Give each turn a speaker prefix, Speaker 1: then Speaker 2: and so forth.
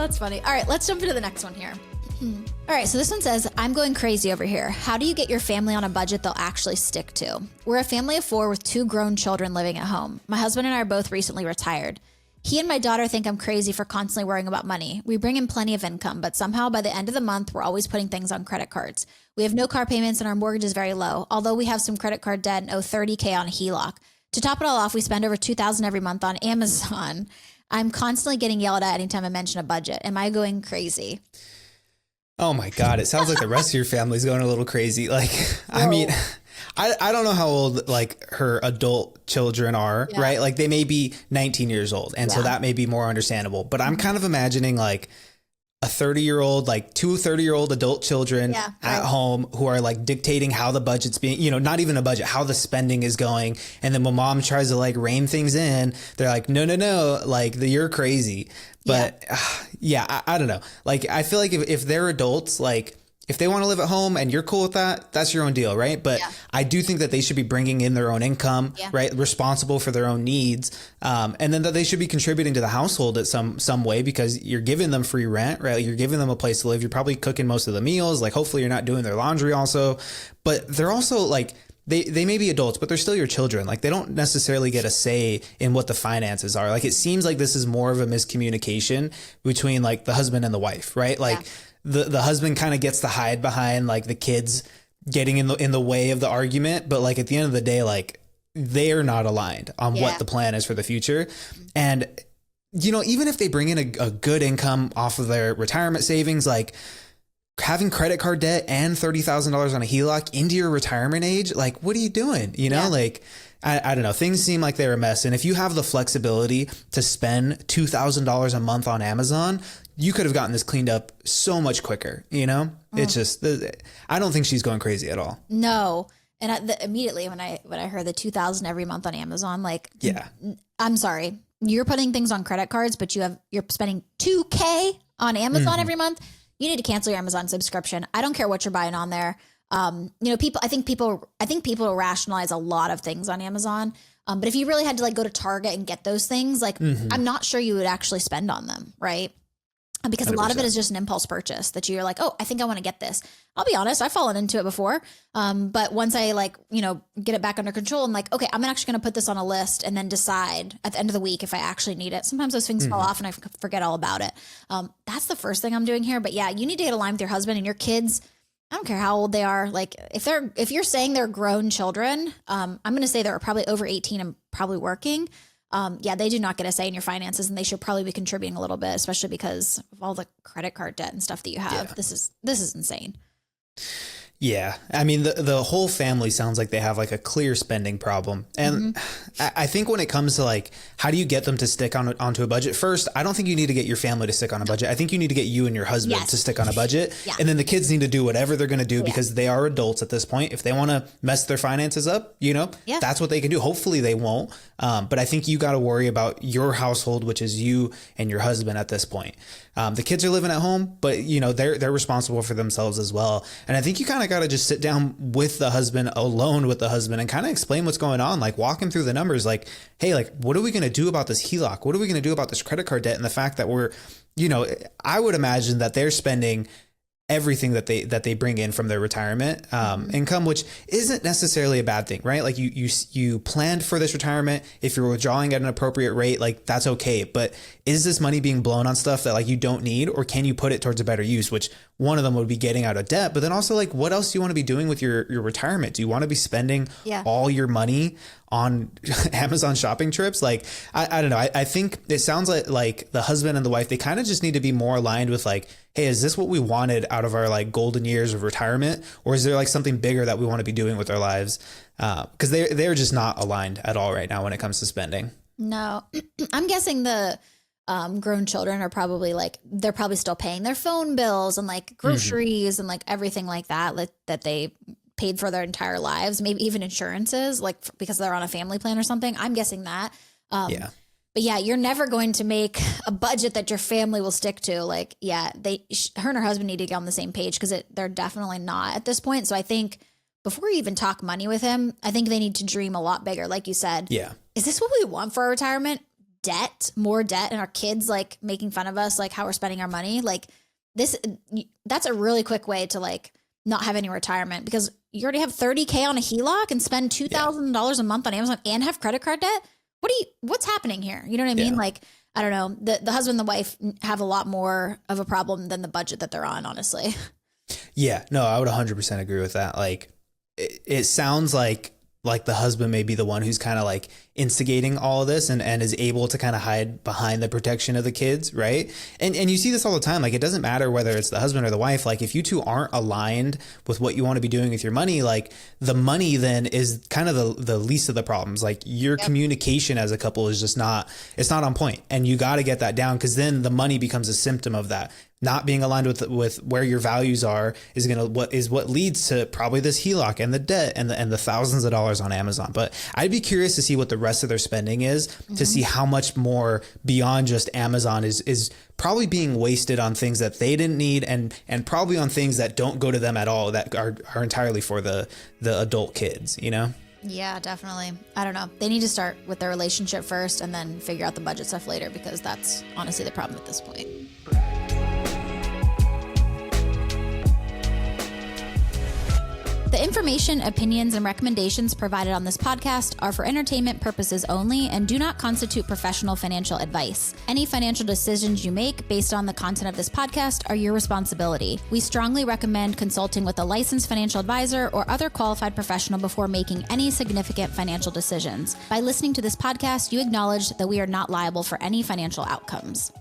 Speaker 1: that's funny. All right, let's jump into the next one here. All right, so this one says, I'm going crazy over here. How do you get your family on a budget they'll actually stick to? We're a family of 4 with 2 grown children living at home. My husband and I are both recently retired. He and my daughter think I'm crazy for constantly worrying about money. We bring in plenty of income, but somehow by the end of the month, we're always putting things on credit cards. We have no car payments and our mortgage is very low, although we have some credit card debt and owe $30K on a HELOC. To top it all off, we spend over $2,000 every month on Amazon. I'm constantly getting yelled at anytime I mention a budget. Am I going crazy?
Speaker 2: Oh my God. It sounds like the rest of your family's going a little crazy. Like, I mean, I don't know how old like her adult children are, right? Like they may be 19 years old. And so that may be more understandable, but I'm kind of imagining like a 30-year-old, like 2 30-year-old adult children at home who are like dictating how the budget's being, you know, not even a budget, how the spending is going. And then when mom tries to like rein things in, they're like, no, like you're crazy. But I don't know. Like, I feel like if they're adults, like if they want to live at home and you're cool with that, that's your own deal, right? But I do think that they should be bringing in their own income, right? Responsible for their own needs. And then that they should be contributing to the household at some way because you're giving them free rent, right? You're giving them a place to live. You're probably cooking most of the meals. Like hopefully you're not doing their laundry also, but they're also like, they may be adults, but they're still your children. Like they don't necessarily get a say in what the finances are. Like it seems like this is more of a miscommunication between like the husband and the wife, right? Like the husband kind of gets to hide behind like the kids getting in the way of the argument. But like at the end of the day, like they are not aligned on what the plan is for the future. And, you know, even if they bring in a good income off of their retirement savings, like having credit card debt and $30,000 on a HELOC into your retirement age, like, what are you doing? You know, like, I don't know. Things seem like they're a mess. And if you have the flexibility to spend $2,000 a month on Amazon, you could have gotten this cleaned up so much quicker. You know, it's just, I don't think she's going crazy at all.
Speaker 1: No. And immediately when I heard the $2,000 every month on Amazon, like, I'm sorry, you're putting things on credit cards, but you're spending $2K on Amazon every month. You need to cancel your Amazon subscription. I don't care what you're buying on there. You know, I think people rationalize a lot of things on Amazon. But if you really had to like go to Target and get those things, like I'm not sure you would actually spend on them. Right. Because 100%. A lot of it is just an impulse purchase that you're like, oh, I think I want to get this. I'll be honest, I've fallen into it before. But once I like, you know, get it back under control, I'm like, okay, I'm actually going to put this on a list and then decide at the end of the week if I actually need it. Sometimes those things fall off and I forget all about it. That's the first thing I'm doing here. But yeah, you need to get aligned with your husband and your kids. I don't care how old they are. Like if you're saying they're grown children, I'm going to say they're probably over 18 and probably working. They do not get a say in your finances and they should probably be contributing a little bit, especially because of all the credit card debt and stuff that you have. Yeah. This is insane.
Speaker 2: Yeah. I mean, the whole family sounds like they have like a clear spending problem. And I think when it comes to like, how do you get them to stick onto a budget? First, I don't think you need to get your family to stick on a budget. I think you need to get you and your husband to stick on a budget. Yeah. And then the kids need to do whatever they're going to do because they are adults at this point. If they want to mess their finances up, you know, that's what they can do. Hopefully they won't. But I think you got to worry about your household, which is you and your husband at this point. The kids are living at home, but you know, they're responsible for themselves as well. And I think you kind of got to just sit down with the husband, alone with the husband, and kind of explain what's going on. Like walk him through the numbers. Like, hey, like, what are we going to do about this HELOC? What are we going to do about this credit card debt? And the fact that we're, you know, I would imagine that they're spending everything that they bring in from their retirement income, which isn't necessarily a bad thing, right? Like you planned for this retirement. If you're withdrawing at an appropriate rate, like that's okay. But is this money being blown on stuff that like you don't need, or can you put it towards a better use? Which one of them would be getting out of debt, but then also like, what else do you want to be doing with your retirement? Do you want to be spending all your money on Amazon shopping trips? Like, I don't know. I think it sounds like the husband and the wife, they kind of just need to be more aligned with like, hey, is this what we wanted out of our like golden years of retirement? Or is there like something bigger that we want to be doing with our lives? Because they're just not aligned at all right now when it comes to spending. No,
Speaker 1: I'm guessing the grown children are probably like, they're probably still paying their phone bills and like groceries and like everything like that they paid for their entire lives, maybe even insurances, like because they're on a family plan or something. I'm guessing that. But yeah, you're never going to make a budget that your family will stick to. Like, yeah, her and her husband need to get on the same page because they're definitely not at this point. So I think before you even talk money with him, I think they need to dream a lot bigger. Like you said, is this what we want for our retirement? debt, more debt, and our kids like making fun of us, like how we're spending our money, like that's a really quick way to like not have any retirement, because you already have $30K on a HELOC and spend $2,000 a month on Amazon and have credit card debt. What's happening here? You know what I mean? Like, I don't know. The husband and the wife have a lot more of a problem than the budget that they're on, honestly.
Speaker 2: Yeah, no, I would 100% agree with that. Like, it sounds like the husband may be the one who's kind of like instigating all of this and is able to kind of hide behind the protection of the kids. Right. And you see this all the time. Like, it doesn't matter whether it's the husband or the wife. Like, if you two aren't aligned with what you want to be doing with your money, like the money then is kind of the least of the problems. Like, your communication as a couple is just it's not on point, and you got to get that down, because then the money becomes a symptom of that. Not being aligned with where your values are is what leads to probably this HELOC and the debt and the thousands of dollars on Amazon. But I'd be curious to see what the rest of their spending is, to see how much more beyond just Amazon is probably being wasted on things that they didn't need, and probably on things that don't go to them at all, that are entirely for the adult kids, you know?
Speaker 1: Yeah, definitely. I don't know. They need to start with their relationship first and then figure out the budget stuff later, because that's honestly the problem at this point. The information, opinions, and recommendations provided on this podcast are for entertainment purposes only and do not constitute professional financial advice. Any financial decisions you make based on the content of this podcast are your responsibility. We strongly recommend consulting with a licensed financial advisor or other qualified professional before making any significant financial decisions. By listening to this podcast, you acknowledge that we are not liable for any financial outcomes.